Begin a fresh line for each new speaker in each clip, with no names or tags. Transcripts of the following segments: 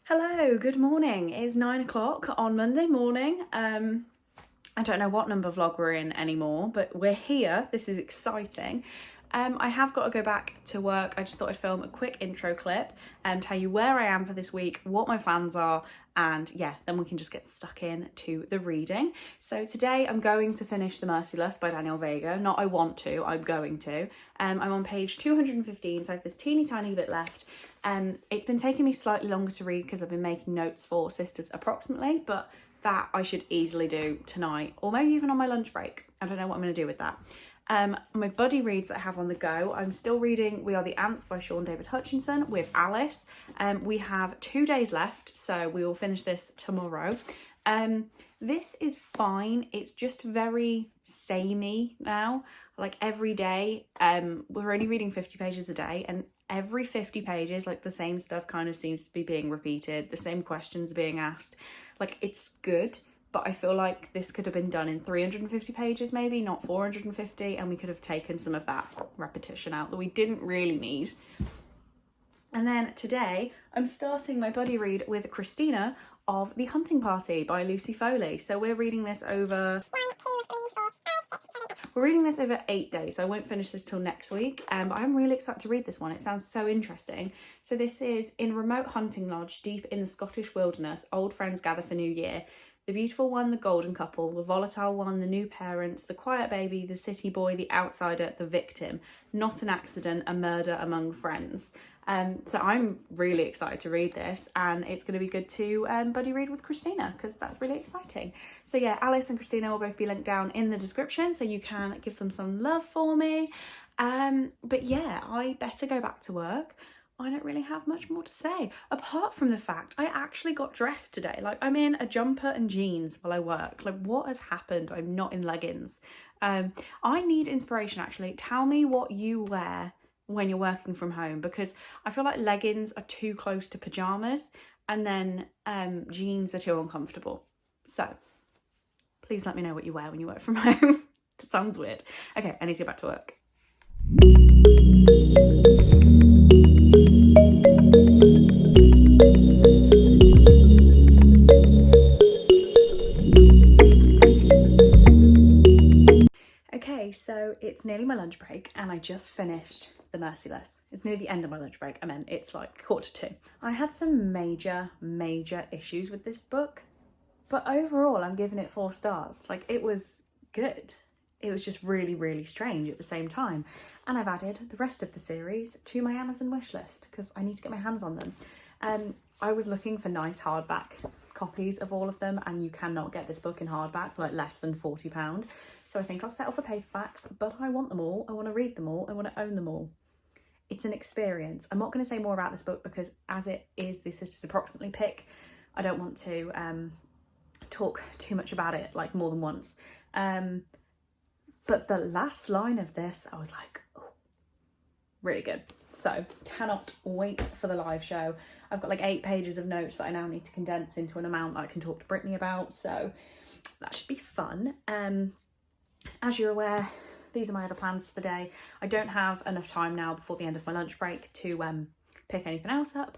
Hello, good morning. It's 9 o'clock on Monday morning. I don't know what number vlog we're in anymore, but we're here. This is exciting. I have got to go back to work. I just thought I'd film a quick intro clip and tell you where I am for this week, what my plans are, and yeah, then we can just get stuck in to the reading. So today I'm going to finish The Merciless by Daniel Vega. Not I want to, I'm going to. I'm on page 215, so I have this teeny tiny bit left. It's been taking me slightly longer to read because I've been making notes for Sisters approximately, but that I should easily do tonight or maybe even on my lunch break. I don't know what I'm going to do with that. My buddy reads that I have on the go. I'm still reading We Are the Ants by Sean David Hutchinson with Alice. We have 2 days left, so we will finish this tomorrow. This is fine. It's just very samey now. Like every day, we're only reading 50 pages a day, and every 50 pages, like the same stuff kind of seems to be being repeated. The same questions are being asked. Like, it's good, but I feel like this could have been done in 350 pages maybe, not 450, and we could have taken some of that repetition out that we didn't really need. And then today I'm starting my buddy read with Christina of The Hunting Party by Lucy Foley. So we're reading this over 8 days, so I won't finish this till next week, but I'm really excited to read this one. It sounds so interesting. So this is: in a remote hunting lodge deep in the Scottish wilderness, old friends gather for New Year. The beautiful one, the golden couple; the volatile one, the new parents; the quiet baby, the city boy; the outsider, the victim. Not an accident, a murder among friends. So I'm really excited to read this, and it's going to be good to buddy read with Christina because that's really exciting. So yeah, Alice and Christina will both be linked down in the description, so you can give them some love for me. But yeah, I better go back to work. I don't really have much more to say, apart from the fact I actually got dressed today. Like, I'm in a jumper and jeans while I work. Like, what has happened? I'm not in leggings. I need inspiration, actually. Tell me what you wear when you're working from home, because I feel like leggings are too close to pajamas, and then jeans are too uncomfortable. So please let me know what you wear when you work from home. That sounds weird. Okay, I need to get back to work. Okay, so it's nearly my lunch break and I just finished The Merciless. It's near the end of my lunch break. I mean, it's like 1:45. I had some major issues with this book, but overall I'm giving it 4 stars. Like, it was good. It was just really strange at the same time. And I've added the rest of the series to my Amazon wishlist because I need to get my hands on them. I was looking for nice hardback copies of all of them, and you cannot get this book in hardback for like less than £40. So I think I'll settle for paperbacks, but I want them all. I want to read them all. I want to own them all. It's an experience. I'm not going to say more about this book because, as it is the Sisters Approximately pick, I don't want to talk too much about it, like more than once. But the last line of this, I was like, oh, really good. So cannot wait for the live show. I've got like 8 pages of notes that I now need to condense into an amount that I can talk to Brittany about. So that should be fun. As you're aware, these are my other plans for the day. I don't have enough time now before the end of my lunch break to pick anything else up.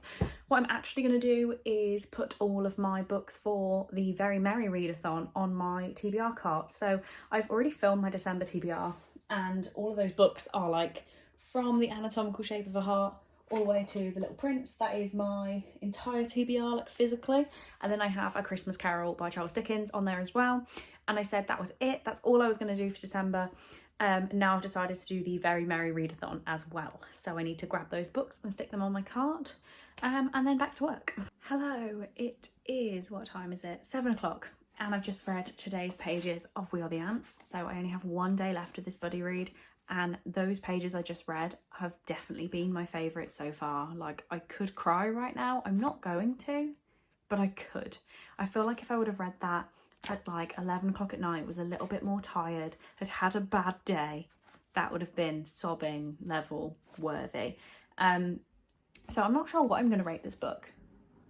What I'm actually going to do is put all of my books for the Very Merry Readathon on my TBR cart. So I've already filmed my December TBR, and all of those books are like from The Anatomical Shape of a Heart all the way to The Little Prince. That is my entire TBR, like physically. And then I have A Christmas Carol by Charles Dickens on there as well. And I said that was it. That's all I was going to do for December. Now I've decided to do the Very Merry Readathon as well. So I need to grab those books and stick them on my cart, and then back to work. Hello, it is, what time is it? 7 o'clock. And I've just read today's pages of We Are the Ants. So I only have 1 day left of this buddy read. And those pages I just read have definitely been my favourite so far. Like, I could cry right now. I'm not going to, but I could. I feel like if I would have read that at like 11 o'clock at night, was a little bit more tired, had a bad day, that would have been sobbing level worthy. So I'm not sure what I'm going to rate this book.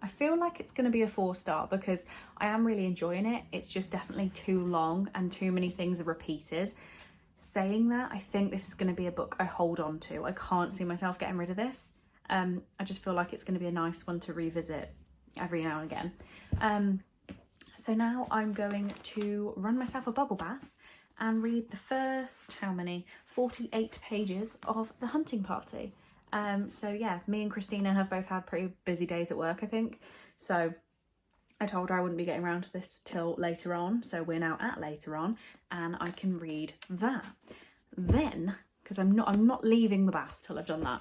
I feel like it's going to be a 4-star because I am really enjoying it. It's just definitely too long and too many things are repeated. Saying that, I think this is going to be a book I hold on to. I can't see myself getting rid of this. I just feel like it's going to be a nice one to revisit every now and again. So now I'm going to run myself a bubble bath and read the first, 48 pages of The Hunting Party. So yeah, me and Christina have both had pretty busy days at work, I think. So I told her I wouldn't be getting around to this till later on. So we're now at later on and I can read that. Then, because I'm not leaving the bath till I've done that,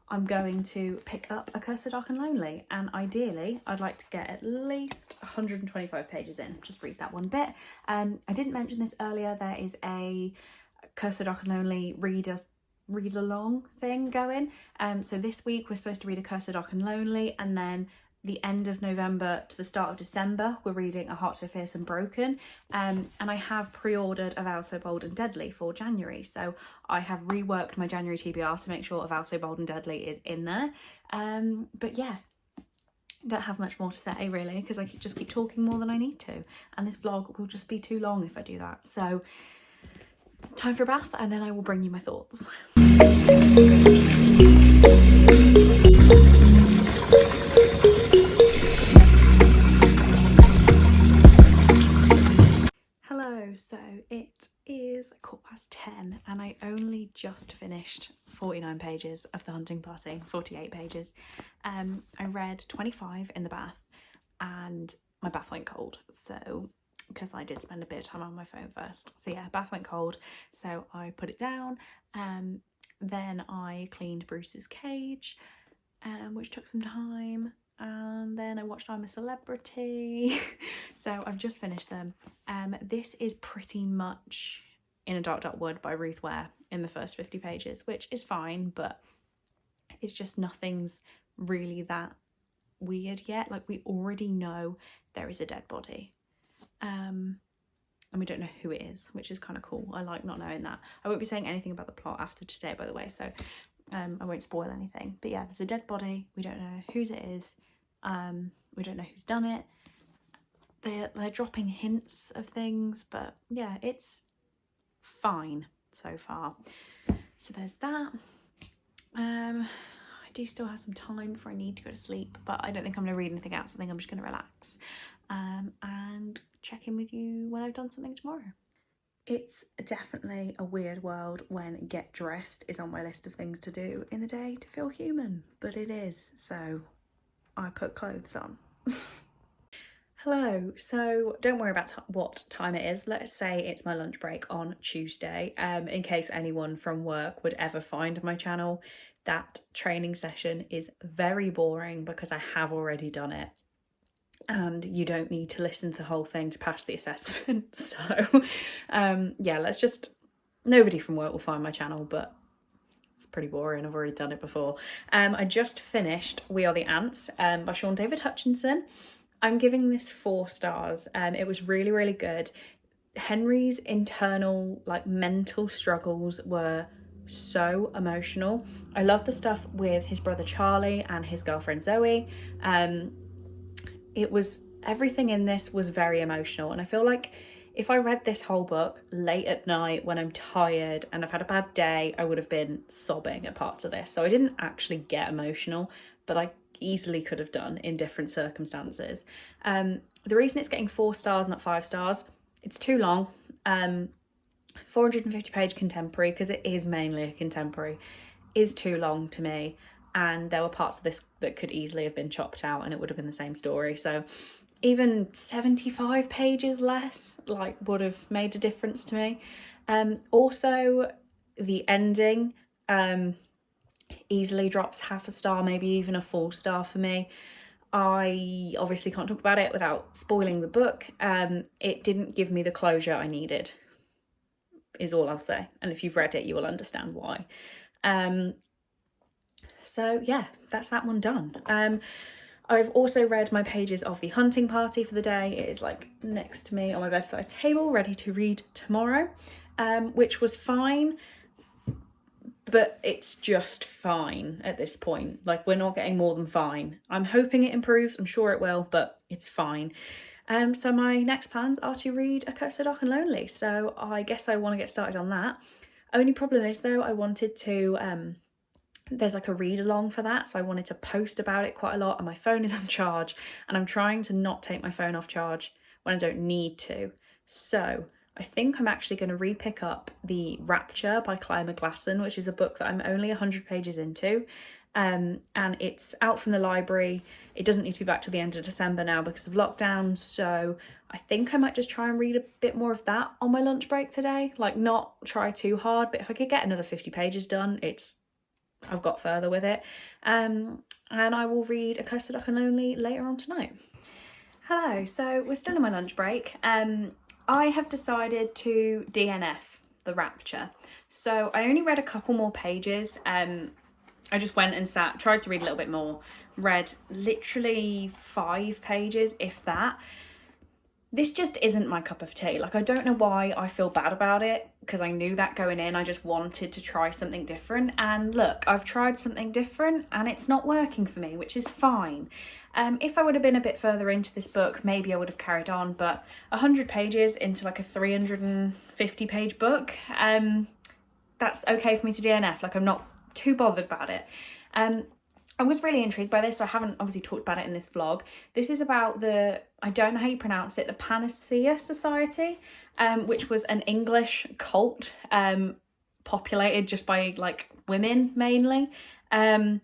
I'm going to pick up A Curse of Dark and Lonely, and ideally I'd like to get at least 125 pages in. Just read that one bit. I didn't mention this earlier, there is a Curse of Dark and Lonely read along thing going. So this week we're supposed to read A Curse of Dark and Lonely, and then the end of November to the start of December we're reading A Heart So Fierce and Broken, and I have pre-ordered A Vow So Bold and Deadly for January, so I have reworked my January TBR to make sure A Vow So Bold and Deadly is in there. But yeah, don't have much more to say really, because I just keep talking more than I need to, and this vlog will just be too long if I do that. So time for a bath and then I will bring you my thoughts. Hello, so it is 10:15 and I only just finished 49 pages of The Hunting Party, 48 pages. I read 25 in the bath and my bath went cold, so because I did spend a bit of time on my phone first. So yeah, bath went cold, so I put it down. Then I cleaned Bruce's cage, which took some time. And then I watched I'm a Celebrity. So I've just finished them. This is pretty much In a Dark Dark Wood by Ruth Ware in the first 50 pages, which is fine, but it's just nothing's really that weird yet. Like, we already know there is a dead body. And we don't know who it is, which is kind of cool. I like not knowing that. I won't be saying anything about the plot after today, by the way, so I won't spoil anything. But yeah, there's a dead body. We don't know whose it is. We don't know who's done it. They're dropping hints of things, but yeah, it's fine so far. So there's that. I do still have some time before I need to go to sleep, but I don't think I'm going to read anything else. I think I'm just going to relax and check in with you when I've done something tomorrow. It's definitely a weird world when get dressed is on my list of things to do in the day to feel human, but it is, so I put clothes on. Hello, so don't worry about what time it is. Let's say it's my lunch break on Tuesday. In case anyone from work would ever find my channel, that training session is very boring because I have already done it. And you don't need to listen to the whole thing to pass the assessment. So yeah, nobody from work will find my channel, but it's pretty boring. I've already done it before. I just finished We Are the Ants by Sean David Hutchinson. I'm giving this 4 stars. It was really, really good. Henry's internal, mental struggles were so emotional. I love the stuff with his brother Charlie and his girlfriend Zoe. Everything in this was very emotional, and I feel like if I read this whole book late at night when I'm tired and I've had a bad day, I would have been sobbing at parts of this. So I didn't actually get emotional, but I easily could have done in different circumstances. The reason it's getting 4 stars, not 5 stars, it's too long. 450 page contemporary, because it is mainly a contemporary, is too long to me. And there were parts of this that could easily have been chopped out and it would have been the same story. So even 75 pages less would have made a difference to me. Also, the ending easily drops half a star, maybe even a full star for me. I obviously can't talk about it without spoiling the book. It didn't give me the closure I needed, is all I'll say. And if you've read it, you will understand why. So yeah, that's that one done. I've also read my pages of The Hunting Party for the day. It is next to me on my bedside table, ready to read tomorrow, which was fine, but it's just fine at this point. We're not getting more than fine. I'm hoping it improves, I'm sure it will, but it's fine. So my next plans are to read A Curse of Dark and Lonely, so I guess I want to get started on that. Only problem is though, I wanted to there's like a read along for that, so I wanted to post about it quite a lot, and my phone is on charge, and I'm trying to not take my phone off charge when I don't need to. So I think I'm actually going to re-pick up The Rapture by Claire McGlasson, which is a book that I'm only 100 pages into, and it's out from the library. It doesn't need to be back to the end of December now because of lockdown, so I think I might just try and read a bit more of that on my lunch break today. Like, not try too hard, but if I could get another 50 pages done, I've got further with it. And I will read A Curse to Dark and Lonely later on tonight. Hello, so we're still in my lunch break. I have decided to DNF The Rapture. So I only read a couple more pages. I just went and tried to read a little bit more, read literally 5 pages, if that. This just isn't my cup of tea. Like, I don't know why I feel bad about it, because I knew that going in. I just wanted to try something different. And look, I've tried something different and it's not working for me, which is fine. If I would have been a bit further into this book, maybe I would have carried on, but 100 pages into like a 350 page book, that's okay for me to DNF. Like, I'm not too bothered about it. I was really intrigued by this, so I haven't obviously talked about it in this vlog. This is about I don't know how you pronounce it, the Panacea Society, which was an English cult populated just by like women mainly. And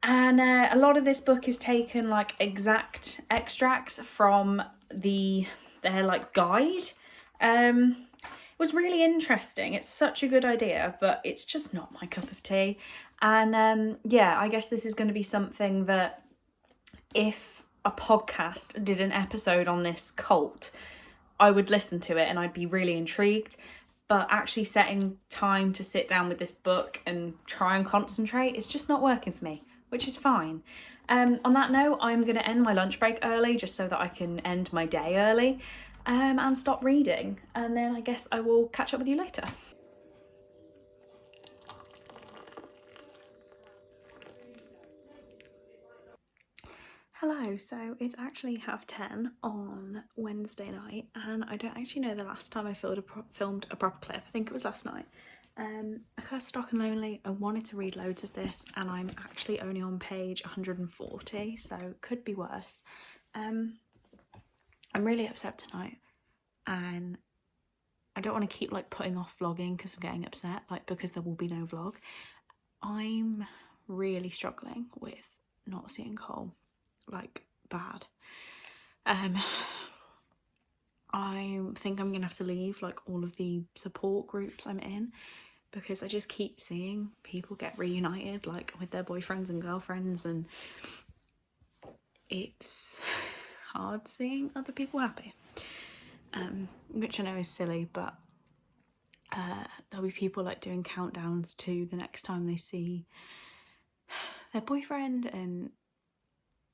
a lot of this book is taken like exact extracts from their like guide. It was really interesting. It's such a good idea, but it's just not my cup of tea. And yeah, I guess this is going to be something that if a podcast did an episode on this cult, I would listen to it and I'd be really intrigued. But actually setting time to sit down with this book and try and concentrate, it's just not working for me, which is fine. On that note, I'm going to end my lunch break early just so that I can end my day early and stop reading. And then I guess I will catch up with you later. Hello, so it's actually 10:30 on Wednesday night, and I don't actually know the last time I filmed a proper clip. I think it was last night. A Curse to Dark and Lonely, I wanted to read loads of this, and I'm actually only on page 140, so it could be worse. I'm really upset tonight, and I don't want to keep like putting off vlogging because I'm getting upset, like because there will be no vlog. I'm really struggling with not seeing Cole. Like, bad. I think I'm gonna have to leave like all of the support groups I'm in, because I just keep seeing people get reunited like with their boyfriends and girlfriends, and it's hard seeing other people happy, which I know is silly, but there'll be people like doing countdowns to the next time they see their boyfriend, and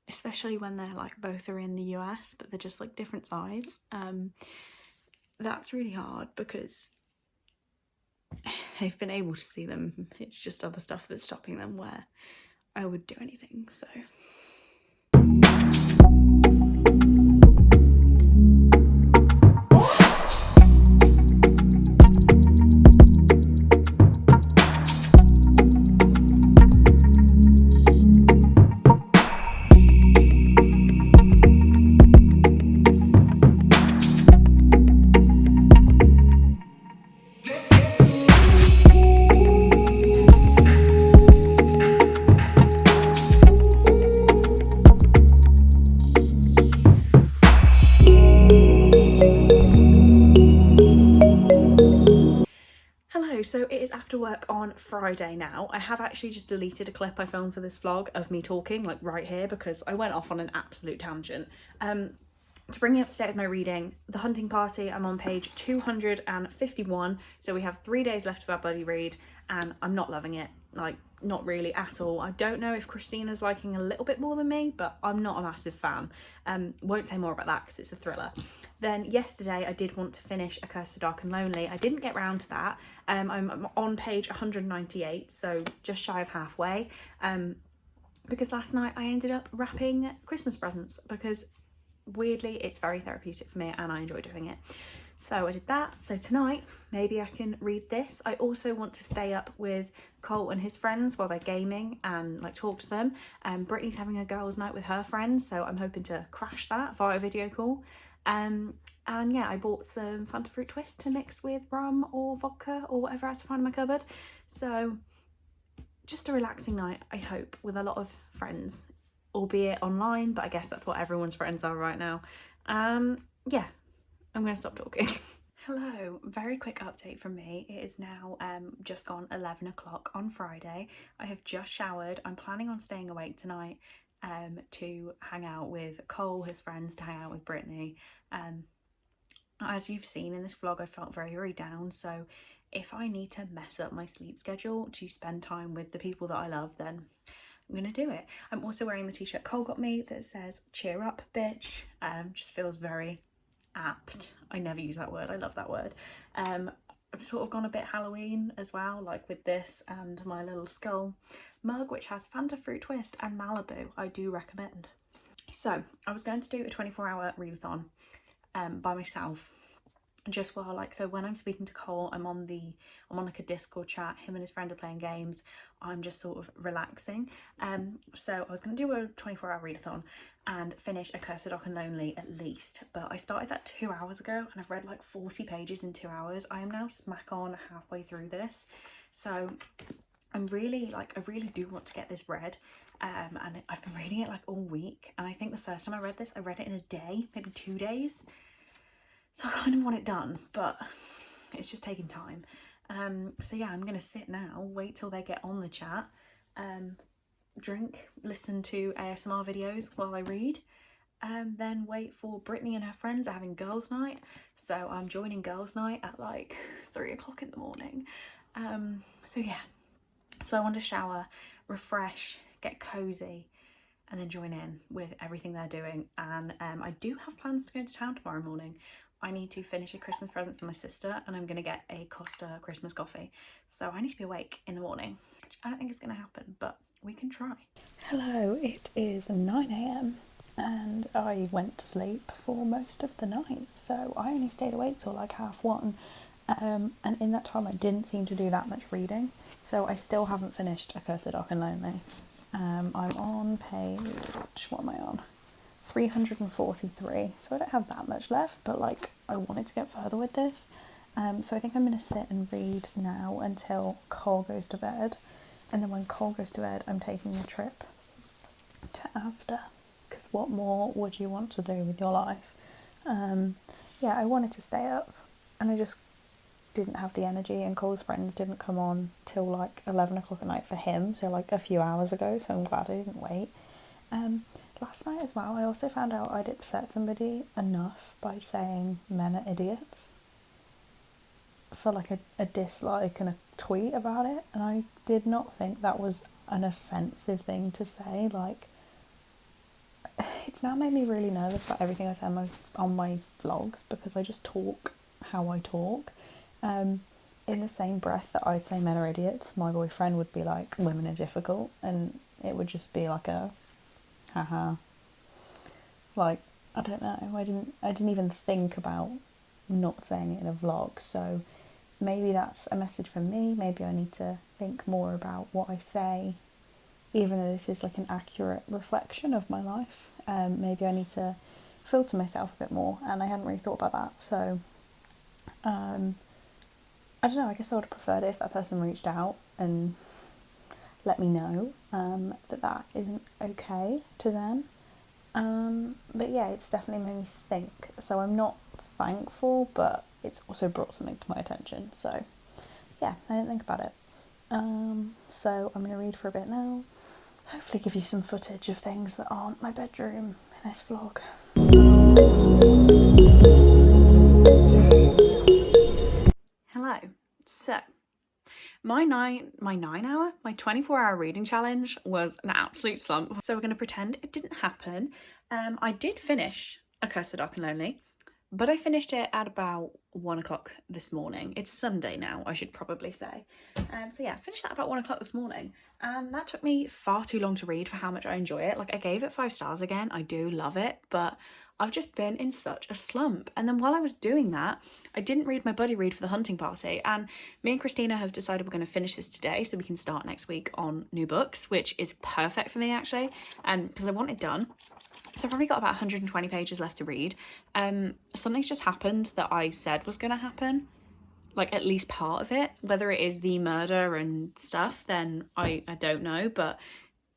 especially when they're like both are in the US but they're just like different sides. That's really hard because they've been able to see them. It's just other stuff that's stopping them, where I would do anything. So so it is after work on Friday now. I have actually just deleted a clip I filmed for this vlog of me talking like right here, because I went off on an absolute tangent. To bring you up to date with my reading, The Hunting Party, I'm on page 251, so we have 3 days left of our buddy read, and I'm not loving it, like not really at all. I don't know if Christina's liking a little bit more than me, but I'm not a massive fan. Won't say more about that because it's a thriller. Then yesterday I did want to finish A Curse to Dark and Lonely. I didn't get round to that. I'm on page 198, so just shy of halfway, because last night I ended up wrapping Christmas presents, because weirdly it's very therapeutic for me and I enjoy doing it. So I did that. So tonight, maybe I can read this. I also want to stay up with Cole and his friends while they're gaming and like talk to them. Brittany's having a girls' night with her friends, so I'm hoping to crash that via video call. And yeah, I bought some Fanta Fruit Twist to mix with rum or vodka or whatever else I find in my cupboard. So just a relaxing night, I hope, with a lot of friends, albeit online, but I guess that's what everyone's friends are right now. Yeah, I'm gonna stop talking. Hello, very quick update from me. It is now just gone 11 o'clock on Friday. I have just showered. I'm planning on staying awake tonight to hang out with Cole, his friends, to hang out with Brittany. As you've seen in this vlog, I felt very down, so if I need to mess up my sleep schedule to spend time with the people that I love, then I'm gonna do it. I'm also wearing the t-shirt Cole got me that says cheer up bitch. Just feels very apt. I never use that word. I love that word. I've sort of gone a bit Halloween as well, like with this and my little skull mug, which has Fanta Fruit Twist and Malibu. I do recommend. So I was going to do a 24-hour readathon by myself, just while like, so when I'm speaking to Cole, I'm on like a Discord chat, him and his friend are playing games, I'm just sort of relaxing. So I was going to do a 24-hour readathon and finish A Cursed, Dark and Lonely at least, but I started that 2 hours ago and I've read like 40 pages in 2 hours. I am now smack on halfway through this, so I'm really like, I really do want to get this read. And I've been reading it like all week, and I think the first time I read this, I read it in a day, maybe 2 days. So I kind of want it done, but it's just taking time. So yeah, I'm gonna sit now, wait till they get on the chat, drink, listen to ASMR videos while I read, then wait for Brittany and her friends are having girls' night. So I'm joining girls' night at like 3 o'clock in the morning. So yeah, so I want to shower, refresh, get cozy, and then join in with everything they're doing. And I do have plans to go to town tomorrow morning. I need to finish a Christmas present for my sister, and I'm going to get a Costa Christmas coffee. So I need to be awake in the morning, which I don't think is going to happen, but we can try. Hello, it is 9 AM and I went to sleep for most of the night. So I only stayed awake till like 1:30. And in that time I didn't seem to do that much reading. So I still haven't finished A Cursed, Dark and Lonely. I'm on page, what am I on? 343, so I don't have that much left, but like I wanted to get further with this, so I think I'm going to sit and read now until Cole goes to bed, and then when Cole goes to bed I'm taking a trip to Asda, because what more would you want to do with your life? Yeah, I wanted to stay up and I just didn't have the energy, and Cole's friends didn't come on till like 11 o'clock at night for him, so like a few hours ago, so I'm glad I didn't wait. Last night as well, I also found out I'd upset somebody enough by saying men are idiots for like a dislike and a tweet about it, and I did not think that was an offensive thing to say. Like, it's now made me really nervous about everything I say on my vlogs, because I just talk how I talk. In the same breath that I'd say men are idiots, my boyfriend would be like, women are difficult, and it would just be like a haha. Like, I don't know, I didn't even think about not saying it in a vlog, so maybe that's a message from me. Maybe I need to think more about what I say, even though this is like an accurate reflection of my life. Maybe I need to filter myself a bit more, and I hadn't really thought about that, so I don't know, I guess I would have preferred it if that person reached out and let me know that isn't okay to them. But yeah, it's definitely made me think. So I'm not thankful, but it's also brought something to my attention. So yeah, I didn't think about it. So I'm going to read for a bit now. Hopefully give you some footage of things that aren't my bedroom in this vlog. Hello. So my 24-hour reading challenge was an absolute slump. So we're going to pretend it didn't happen. I did finish A Cursed, Dark and Lonely, but I finished it at about 1 o'clock this morning. It's Sunday now, I should probably say. So yeah, I finished that about 1 o'clock this morning, and that took me far too long to read for how much I enjoy it. Like, I gave it 5 stars again. I do love it, but I've just been in such a slump. And then while I was doing that, I didn't read my buddy read for the hunting party. And me and Christina have decided we're going to finish this today so we can start next week on new books, which is perfect for me actually, because I want it done. So I've probably got about 120 pages left to read. Something's just happened that I said was going to happen, like at least part of it. Whether it is the murder and stuff, then I don't know, but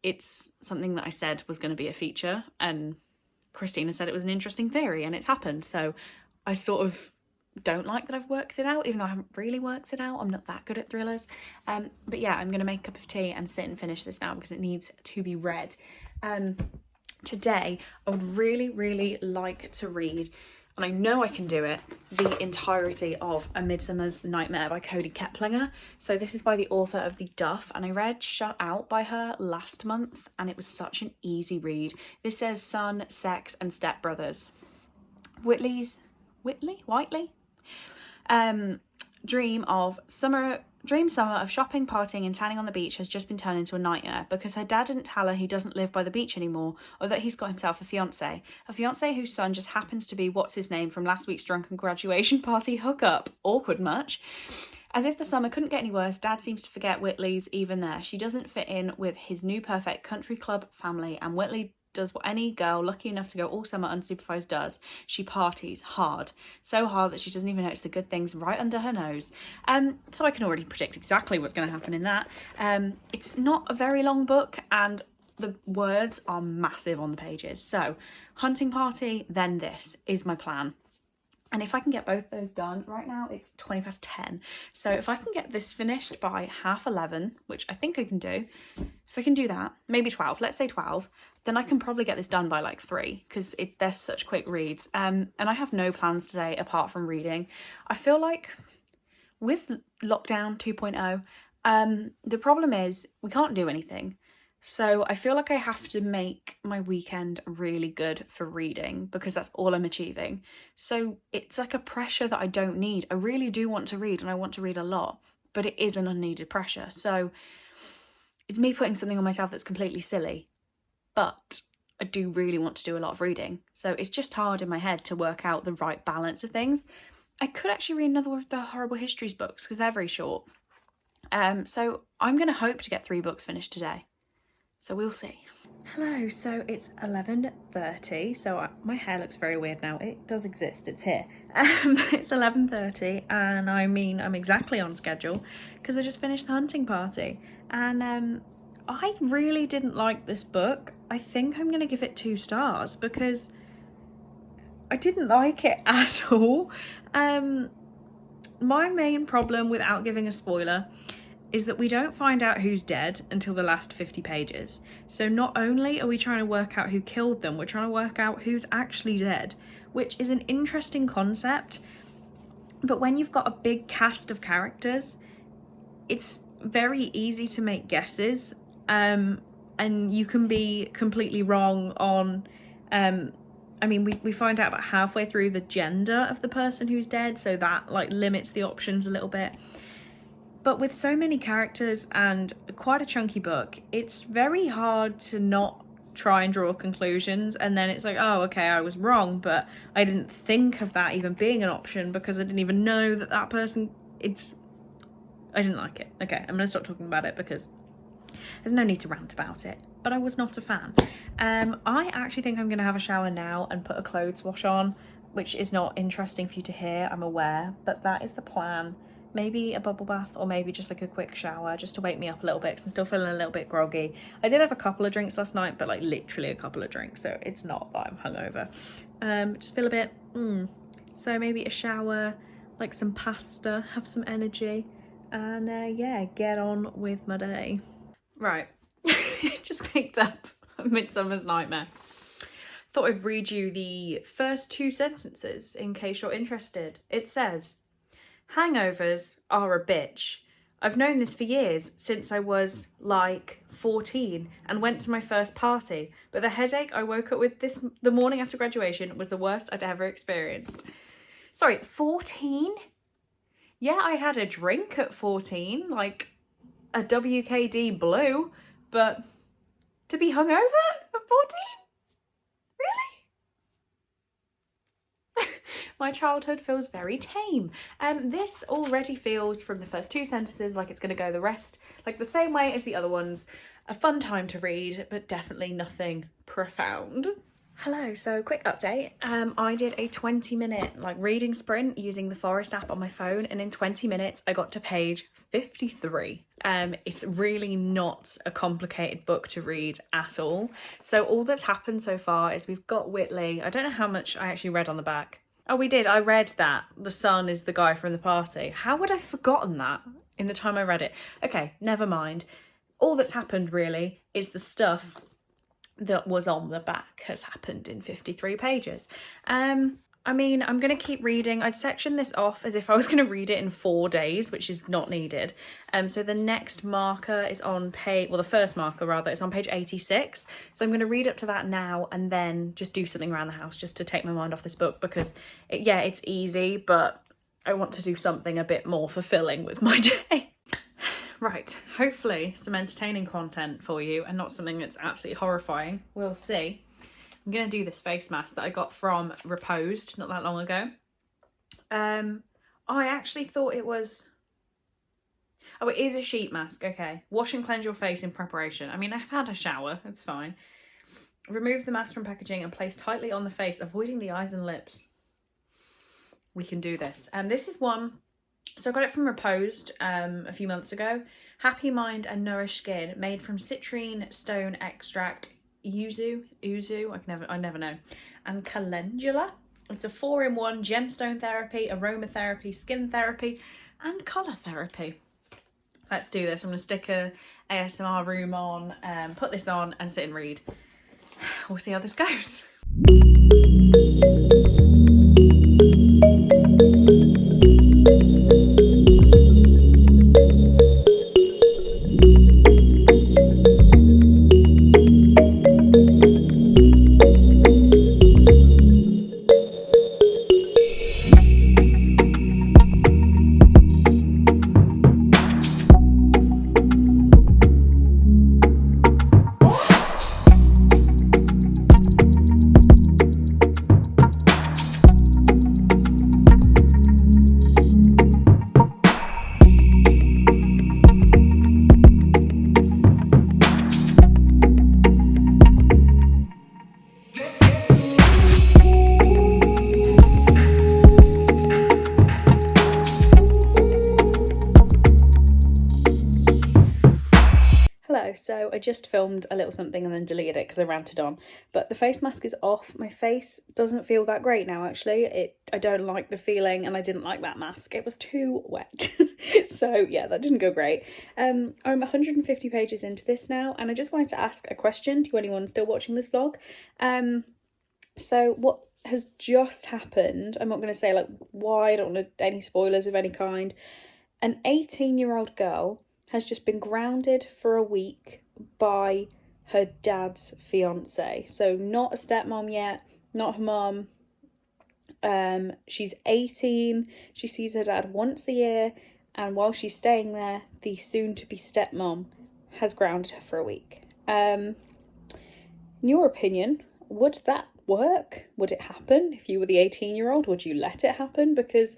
it's something that I said was going to be a feature, and Christina said it was an interesting theory, and it's happened. So I sort of don't like that I've worked it out, even though I haven't really worked it out. I'm not that good at thrillers. But yeah, I'm going to make a cup of tea and sit and finish this now because it needs to be read. Today, I would really, really like to read, and I know I can do it, the entirety of A Midsummer's Nightmare by Cody Keplinger. So this is by the author of The Duff, and I read Shut Out by her last month, and it was such an easy read. This says Son, Sex and Stepbrothers. Whitley? Dream summer of shopping, partying and tanning on the beach has just been turned into a nightmare because her dad didn't tell her he doesn't live by the beach anymore, or that he's got himself a fiancé whose son just happens to be what's his name from last week's drunken graduation party hookup. Awkward much? As if the summer couldn't get any worse, Dad seems to forget Whitley's even there. She doesn't fit in with his new perfect country club family, and Whitley does what any girl lucky enough to go all summer unsupervised does. She parties hard. So hard that she doesn't even notice the good things right under her nose. So I can already predict exactly what's going to happen in that. It's not a very long book, and the words are massive on the pages. So hunting party, then this is my plan. And if I can get both those done, right now it's 10:20. So if I can get this finished by 11:30, which I think I can do, if I can do that, maybe 12, let's say 12, then I can probably get this done by like 3, because they're such quick reads. And I have no plans today apart from reading. I feel like with lockdown 2.0, the problem is we can't do anything. So I feel like I have to make my weekend really good for reading because that's all I'm achieving. So it's like a pressure that I don't need. I really do want to read, and I want to read a lot, but it is an unneeded pressure. So it's me putting something on myself that's completely silly, but I do really want to do a lot of reading. So it's just hard in my head to work out the right balance of things. I could actually read another one of the Horrible Histories books because they're very short. So I'm going to hope to get 3 books finished today. So we'll see. Hello, so it's 11:30. So my hair looks very weird now. It does exist, it's here. It's 11:30, and I mean, I'm exactly on schedule because I just finished the hunting party. And I really didn't like this book. I think I'm going to give it 2 stars because I didn't like it at all. My main problem, without giving a spoiler, is that we don't find out who's dead until the last 50 pages. So not only are we trying to work out who killed them, we're trying to work out who's actually dead, which is an interesting concept. But when you've got a big cast of characters, it's very easy to make guesses, and you can be completely wrong on... I mean, we find out about halfway through the gender of the person who's dead, so that like limits the options a little bit. But with so many characters and quite a chunky book, it's very hard to not try and draw conclusions, and then it's like, oh, okay, I was wrong, but I didn't think of that even being an option because I didn't even know that that person, I didn't like it. Okay, I'm gonna stop talking about it because there's no need to rant about it, but I was not a fan. I actually think I'm gonna have a shower now and put a clothes wash on, which is not interesting for you to hear, I'm aware, but that is the plan. Maybe a bubble bath, or maybe just like a quick shower just to wake me up a little bit because I'm still feeling a little bit groggy. I did have a couple of drinks last night, but like literally a couple of drinks, so it's not that I'm hungover. Just feel a bit so maybe a shower, like some pasta, have some energy, and yeah, get on with my day. Right. Just picked up Midsummer's Nightmare. Thought I'd read you the first 2 sentences in case you're interested. It says, hangovers are a bitch. I've known this for years, since I was, like, 14 and went to my first party. But the headache I woke up with the morning after graduation was the worst I'd ever experienced. Sorry, 14? Yeah, I'd had a drink at 14, like a WKD Blue, but to be hungover at 14? Really? My childhood feels very tame. This already feels, from the first 2 sentences, like it's going to go the rest, like the same way as the other ones. A fun time to read, but definitely nothing profound. Hello, so quick update. I did a 20-minute reading sprint using the Forest app on my phone, and in 20 minutes I got to page 53. It's really not a complicated book to read at all. So all that's happened so far is we've got Whitley. I don't know how much I actually read on the back. Oh, we did. I read that the son is the guy from the party. How would I have forgotten that in the time I read it? Okay, never mind. All that's happened really is the stuff that was on the back has happened in 53 pages. I mean, I'm going to keep reading. I'd section this off as if I was going to read it in 4 days, which is not needed. So the next marker is on page, well, the first marker rather, is on page 86. So I'm going to read up to that now and then just do something around the house just to take my mind off this book, because it's easy, but I want to do something a bit more fulfilling with my day. Right, hopefully some entertaining content for you and not something that's absolutely horrifying. We'll see. I'm going to do this face mask that I got from Reposed not that long ago. I actually thought it was... Oh, it is a sheet mask, okay. Wash and cleanse your face in preparation. I mean, I've had a shower, it's fine. Remove the mask from packaging and place tightly on the face, avoiding the eyes and lips. We can do this. This is one... So I got it from Reposed a few months ago. Happy Mind and Nourished Skin, made from citrine stone extract, yuzu, I never know, and calendula. It's a 4-in-1 gemstone therapy, aromatherapy, skin therapy, and colour therapy. Let's do this. I'm going to stick a ASMR room on, put this on and sit and read. We'll see how this goes. So I just filmed a little something and then deleted it because I ranted on, but the face mask is off. My face doesn't feel that great now, actually. I don't like the feeling, and I didn't like that mask. It was too wet. So yeah, that didn't go great. I'm 150 pages into this now, and I just wanted to ask a question to anyone still watching this vlog. So what has just happened, I'm not going to say why, I don't want any spoilers of any kind. An 18-year-old girl has just been grounded for a week by her dad's fiance. So not a stepmom yet, not her mum. She's 18. She sees her dad once a year, and while she's staying there, the soon-to-be stepmom has grounded her for a week. In your opinion, would that work? Would it happen if you were the 18-year-old? Would you let it happen? Because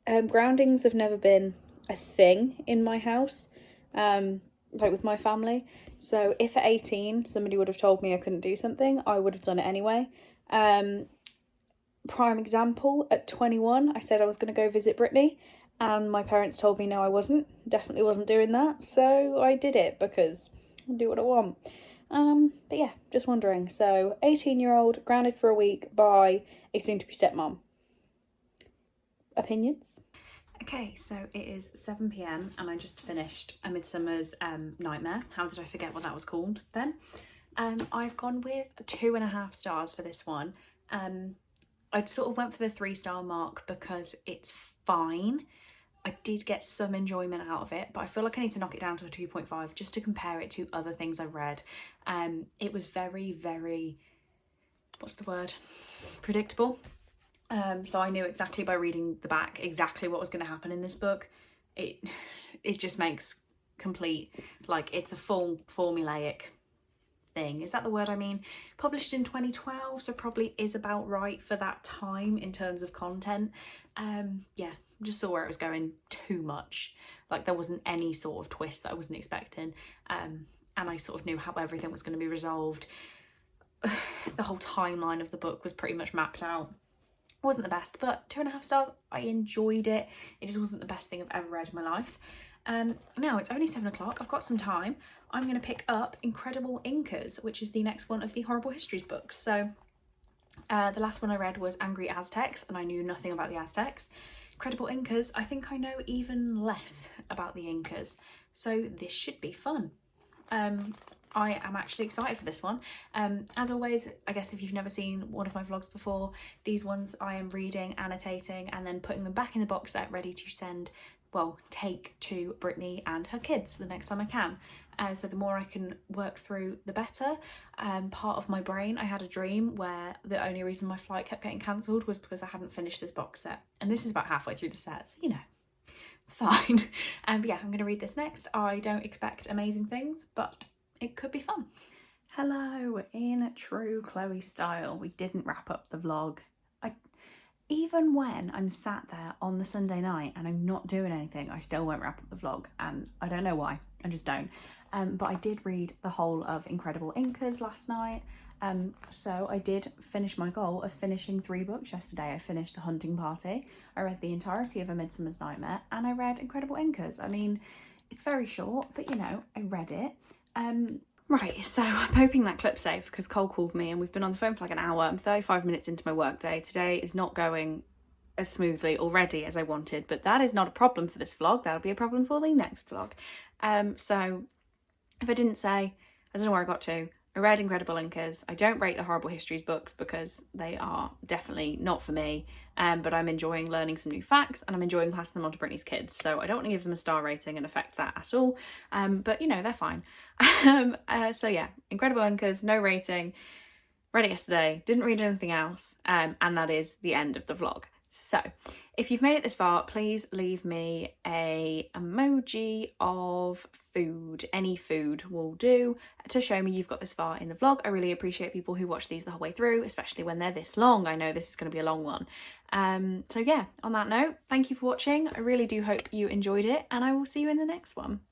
groundings have never been a thing in my house, with my family. So if at 18 somebody would have told me I couldn't do something, I would have done it anyway. Prime example, at 21 I said I was going to go visit Brittany, and my parents told me no, I definitely wasn't doing that. So I did it because I do what I want. But yeah, just wondering. So 18-year-old grounded for a week by a soon-to-be stepmom. Opinions? Okay, so it is 7 p.m. and I just finished A Midsummer's Nightmare. How did I forget what that was called then? I've gone with 2.5 stars for this one. I sort of went for the 3-star mark because it's fine. I did get some enjoyment out of it, but I feel like I need to knock it down to a 2.5 just to compare it to other things I've read. It was very, very, what's the word? Predictable. So I knew exactly by reading the back exactly what was going to happen in this book. It just makes complete, it's a full formulaic thing. Is that the word I mean? Published in 2012, so probably is about right for that time in terms of content. Yeah, just saw where it was going too much. Like there wasn't any sort of twist that I wasn't expecting. And I sort of knew how everything was going to be resolved. The whole timeline of the book was pretty much mapped out. It wasn't the best, but 2.5 stars. I enjoyed it. It just wasn't the best thing I've ever read in my life. Now it's only 7 o'clock. I've got some time. I'm going to pick up Incredible Incas, which is the next one of the Horrible Histories books. So the last one I read was Angry Aztecs, and I knew nothing about the Aztecs. Incredible Incas, I think I know even less about the Incas. So this should be fun. I am actually excited for this one. As always, I guess if you've never seen one of my vlogs before, these ones I am reading, annotating, and then putting them back in the box set ready to send, well, take to Brittany and her kids the next time I can. So the more I can work through, the better. Part of my brain, I had a dream where the only reason my flight kept getting cancelled was because I hadn't finished this box set. And this is about halfway through the set, so you know, it's fine. But yeah, I'm going to read this next. I don't expect amazing things, but it could be fun. Hello, in true Chloe style, we didn't wrap up the vlog. Even when I'm sat there on the Sunday night and I'm not doing anything, I still won't wrap up the vlog, and I don't know why, I just don't. But I did read the whole of Incredible Incas last night, so I did finish my goal of finishing 3 books yesterday. I finished The Hunting Party, I read the entirety of A Midsummer's Nightmare, and I read Incredible Incas. I mean, it's very short, but you know, I read it. Right, so I'm hoping that clip's safe because Cole called me and we've been on the phone for like an hour. I'm 35 minutes into my workday. Today is not going as smoothly already as I wanted, but that is not a problem for this vlog. That'll be a problem for the next vlog. So if I didn't say, I don't know where I got to. I read Incredible Incas. I don't rate the Horrible Histories books because they are definitely not for me, but I'm enjoying learning some new facts and I'm enjoying passing them on to Brittany's kids. So I don't want to give them a star rating and affect that at all, but you know, they're fine. So yeah, Incredible Incas, no rating. Read it yesterday, didn't read anything else, and that is the end of the vlog. So if you've made it this far, please leave me a emoji of food. Any food will do to show me you've got this far in the vlog. I really appreciate people who watch these the whole way through, especially when they're this long. I know this is going to be a long one. So yeah, on that note, thank you for watching. I really do hope you enjoyed it, and I will see you in the next one.